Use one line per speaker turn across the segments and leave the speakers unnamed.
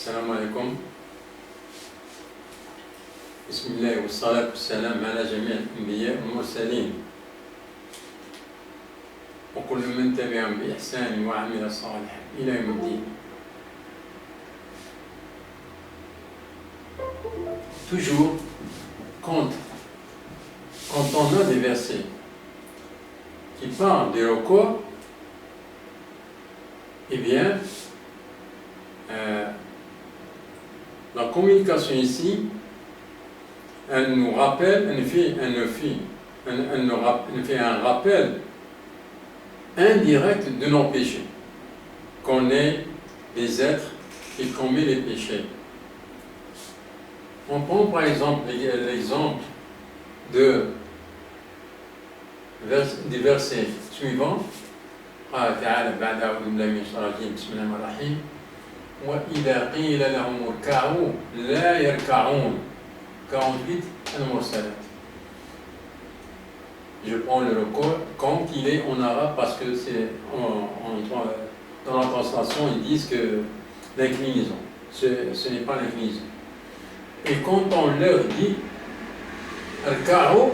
السلام عليكم. بسم الله والصلاة والسلام على جميع الأنبياء والمرسلين وكل من تبعهم بإحسان وعمل صالحا إلى يوم الدين. Toujours, quand on a des versets qui parlent du recours, eh bien, la communication ici, elle nous rappelle, elle nous fait un rappel indirect de nos péchés, qu'on est des êtres qui commettent les péchés. On prend par exemple l'exemple des versets suivants. قال تعالى بعد أعوذ بالله من الشيطان الرجيم بسم الله الرحمن الرحيم وإذا قيل لهم اركعوا لا يركعون 48 المرسلات. Je prends le recours quand il est en arabe parce que c'est dans la translation ils disent que l'inclinaison, ce n'est pas l'inclinaison. Et quand on leur dit اركعوا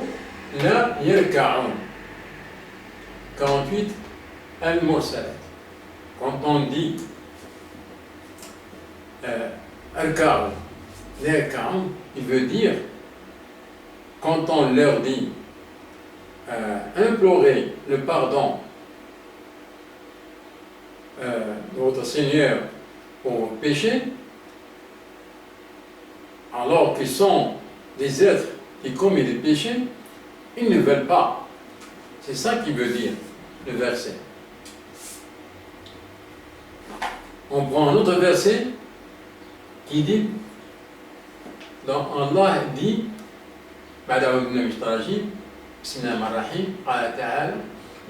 لا يركعون 48 al-mursalat. Quand on dit al-ka'u, il veut dire, quand on leur dit implorer le pardon de votre Seigneur pour vos péchés, alors qu'ils sont des êtres qui commettent des péchés, ils ne veulent pas. C'est ça qu'il veut dire, le verset. On prend un autre verset qui dit, donc Allah dit, بعد أعوذ بالله من الشيطان الرجيم بسم الله الرحمن الرحيم قال تعالى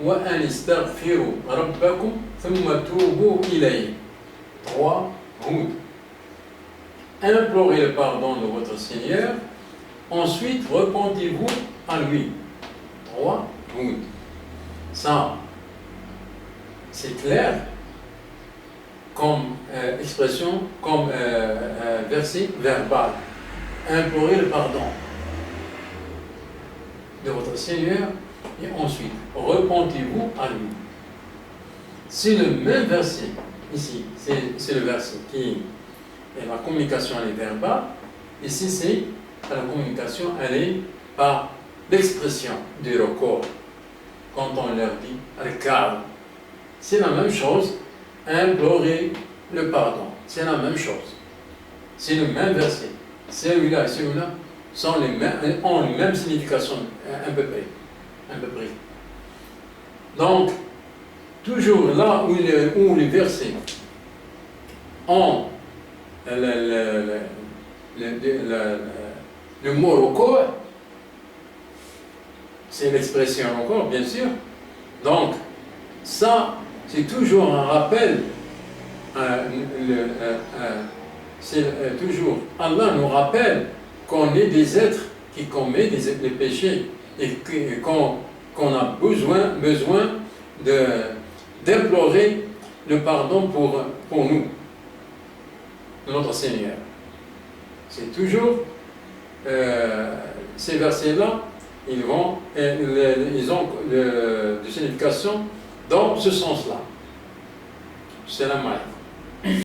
وأن استغفروا ربكم ثم توبوا إليه 3 Hud. Implorez le pardon de votre Seigneur, ensuite repentez-vous à lui. 3 Hud. Ça, c'est clair comme expression, comme verset verbal. Implorer le pardon de votre Seigneur et ensuite repentez-vous à lui. C'est le même verset ici, c'est le verset qui est la communication, elle est verbale. Ici c'est la communication, elle est par l'expression du recours. Quand on leur dit al-ka'u, c'est la même chose. Implorer le pardon, c'est la même chose. C'est le même verset. Celui-là et celui-là ont les mêmes significations, à peu près. Donc, toujours là où les versets ont le mot recours, c'est l'expression recours, bien sûr. Donc, ça, c'est toujours un rappel, c'est toujours, Allah nous rappelle qu'on est des êtres qui commettent des péchés et qu'on a besoin d'implorer le pardon pour nous, notre Seigneur. C'est toujours, ces versets-là, ils ont de signification dans ce sens-là. Salam alaikum.